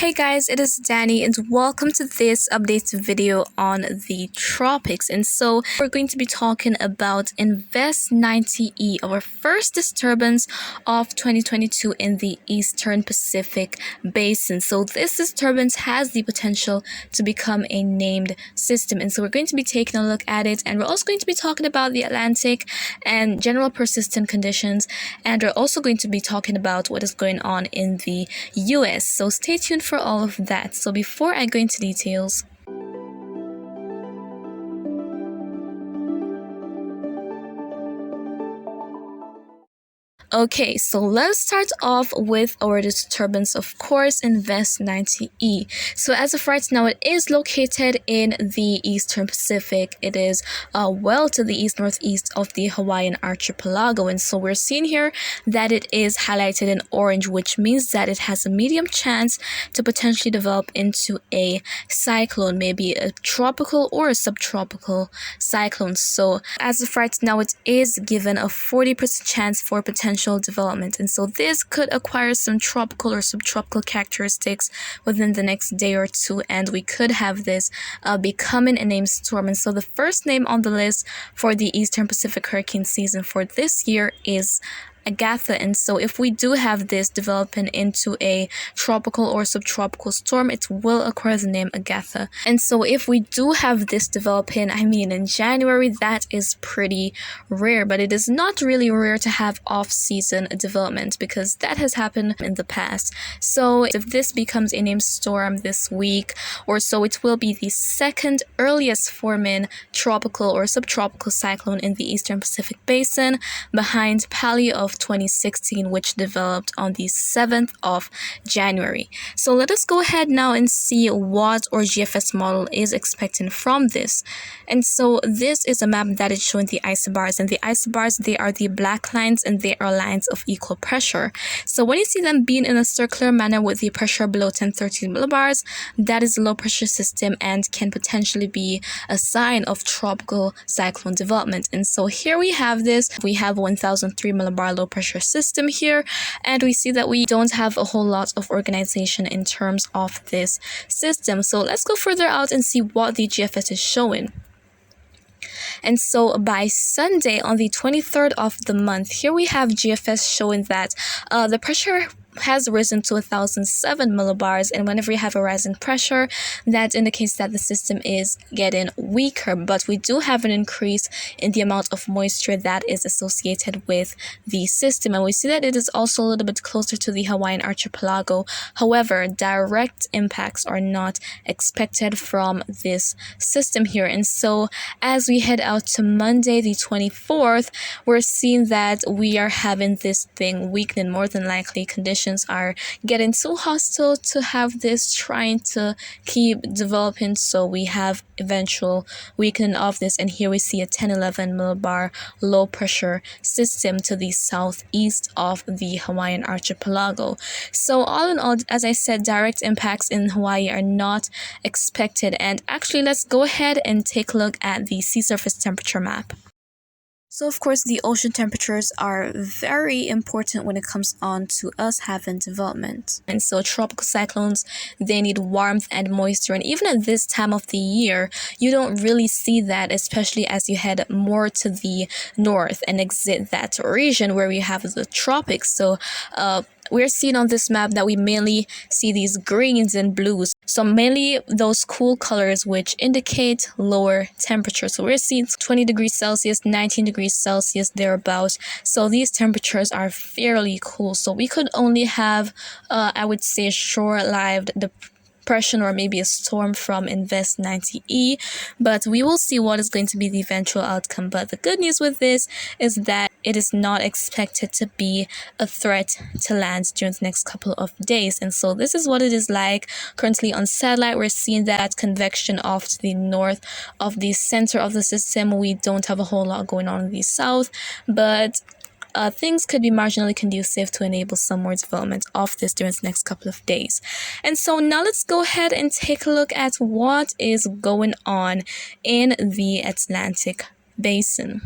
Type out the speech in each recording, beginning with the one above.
Hey guys, it is Dani and welcome to this update video on the tropics. And so we're going to be talking about Invest 90E, our first disturbance of 2022 in the Eastern Pacific Basin. So this disturbance has the potential to become a named system. And so we're going to be taking a look at it, and we're also going to be talking about the Atlantic and general persistent conditions. And we're also going to be talking about what is going on in the US. So stay tuned for all of that. So before I go into details, okay, so let's start off with our disturbance, of course, Invest 90E. So as of right now, it is located in the Eastern Pacific. It is well to the east-northeast of the Hawaiian archipelago. And so we're seeing here that it is highlighted in orange, which means that it has a medium chance to potentially develop into a cyclone, maybe a tropical or a subtropical cyclone. So as of right now, it is given a 40% chance for potential development, and so this could acquire some tropical or subtropical characteristics within the next day or two, and we could have this becoming a named storm. And so the first name on the list for the Eastern Pacific hurricane season for this year is AGATHA. And so if we do have this developing into a tropical or subtropical storm, it will acquire the name AGATHA. And so if we do have this developing, in January, that is pretty rare, but it is not really rare to have off-season development because that has happened in the past. So if this becomes a named storm this week or so, it will be the second earliest forming tropical or subtropical cyclone in the Eastern Pacific Basin, behind Pali of 2016, which developed on the 7th of January. So let us go ahead now and see what our GFS model is expecting from this. And so this is a map that is showing the isobars, and the isobars, they are the black lines and they are lines of equal pressure. So when you see them being in a circular manner with the pressure below 1013 millibars, that is a low pressure system and can potentially be a sign of tropical cyclone development. And so here we have this, we have 1003 millibar low pressure system here, and we see that we don't have a whole lot of organization in terms of this system. So let's go further out and see what the GFS is showing. And so by Sunday on the 23rd of the month, here we have GFS showing that the pressure has risen to 1007 millibars, and whenever you have a rising pressure, that indicates that the system is getting weaker. But we do have an increase in the amount of moisture that is associated with the system, and we see that it is also a little bit closer to the Hawaiian archipelago. However, direct impacts are not expected from this system here. And so as we head out to Monday the 24th, we're seeing that we are having this thing weakening. More than likely, conditions are getting too hostile to have this trying to keep developing, so we have eventual weakening of this. And here we see a 1011 millibar low pressure system to the southeast of the Hawaiian archipelago. So all in all, as I said, direct impacts in Hawaii are not expected. And actually, let's go ahead and take a look at the sea surface temperature map. So of course, the ocean temperatures are very important when it comes on to us having development. And so tropical cyclones, they need warmth and moisture. And even at this time of the year, you don't really see that, especially as you head more to the north and exit that region where we have the tropics. So we're seeing on this map that we mainly see these greens and blues. So mainly those cool colors which indicate lower temperature. So we're seeing 20 degrees Celsius, 19 degrees Celsius, thereabouts. So these temperatures are fairly cool. So we could only have, I would say, short-lived depression or maybe a storm from Invest 90E, but we will see what is going to be the eventual outcome. But the good news with this is that it is not expected to be a threat to land during the next couple of days. And so this is what it is like currently on satellite. We're seeing that convection off to the north of the center of the system. We don't have a whole lot going on in the south, but things could be marginally conducive to enable some more development of this during the next couple of days. And so now let's go ahead and take a look at what is going on in the Atlantic Basin.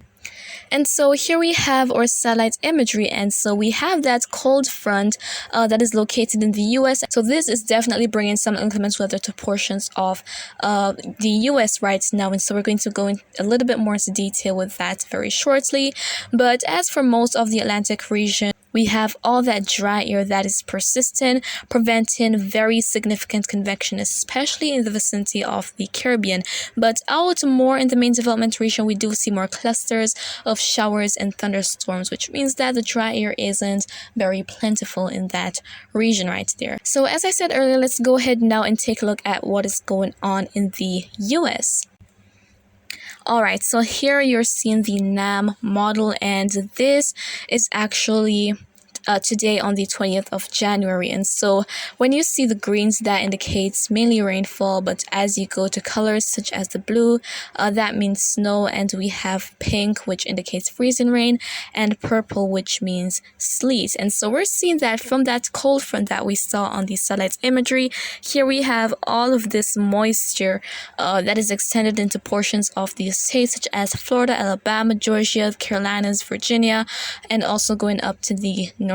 And so here we have our satellite imagery, and so we have that cold front that is located in the US. So this is definitely bringing some inclement weather to portions of the US right now, and so we're going to go in a little bit more into detail with that very shortly. But as for most of the Atlantic region, we have all that dry air that is persistent, preventing very significant convection, especially in the vicinity of the Caribbean. But out more in the main development region, we do see more clusters of showers and thunderstorms, which means that the dry air isn't very plentiful in that region right there. So as I said earlier, let's go ahead now and take a look at what is going on in the US. Alright, so here you're seeing the NAM model, and this is actually today on the 20th of January. And so when you see the greens, that indicates mainly rainfall, but as you go to colors such as the blue, that means snow, and we have pink, which indicates freezing rain, and purple, which means sleet. And so we're seeing that from that cold front that we saw on the satellite imagery, here we have all of this moisture that is extended into portions of the states such as Florida, Alabama, Georgia, Carolinas, Virginia, and also going up to the northeast.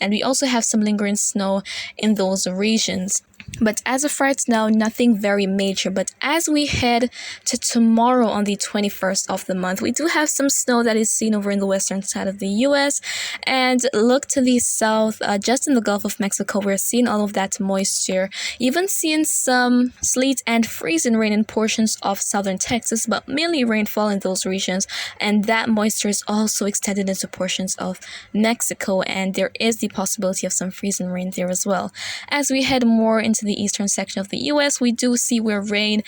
And we also have some lingering snow in those regions. But as of right now, nothing very major. But as we head to tomorrow on the 21st of the month, we do have some snow that is seen over in the western side of the US. And look to the south, just in the Gulf of Mexico, we're seeing all of that moisture. Even seeing some sleet and freezing rain in portions of southern Texas, but mainly rainfall in those regions. And that moisture is also extended into portions of Mexico. And there is the possibility of some freezing rain there as well. As we head more into the eastern section of the US, we do see where rain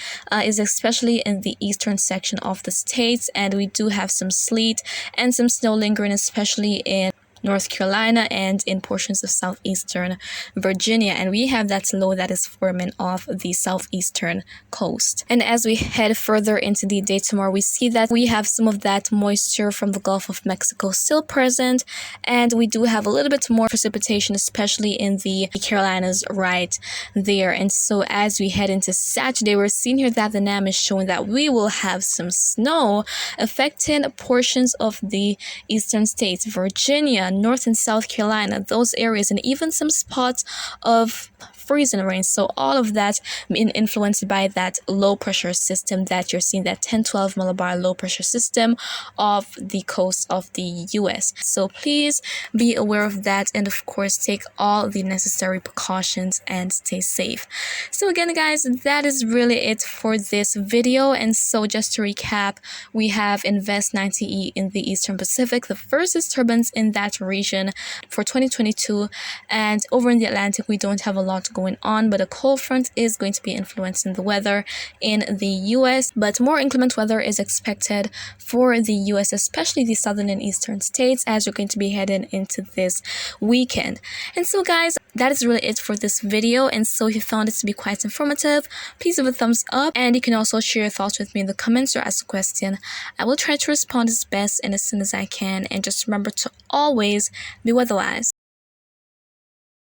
is especially in the eastern section of the states, and we do have some sleet and some snow lingering, especially in North Carolina and in portions of southeastern Virginia. And we have that low that is forming off the southeastern coast. And as we head further into the day tomorrow, we see that we have some of that moisture from the Gulf of Mexico still present, and we do have a little bit more precipitation, especially in the Carolinas right there. And so as we head into Saturday, we're seeing here that the NAM is showing that we will have some snow affecting portions of the eastern states, Virginia, North and South Carolina, those areas, and even some spots of freezing rain. So all of that being influenced by that low pressure system that you're seeing, that 10-12 millibar low pressure system off the coast of the US. So please be aware of that, and of course take all the necessary precautions and stay safe. So again guys, that is really it for this video. And so just to recap, we have Invest 90E in the Eastern Pacific, the first disturbance in that region for 2022, and over in the Atlantic we don't have a lot going on, but a cold front is going to be influencing the weather in the US. But more inclement weather is expected for the US, especially the southern and eastern states, as you're going to be heading into this weekend. And so guys, that is really it for this video. And so if you found it to be quite informative, please give a thumbs up, and you can also share your thoughts with me in the comments or ask a question. I will try to respond as best and as soon as I can. And just remember to always be weatherwise.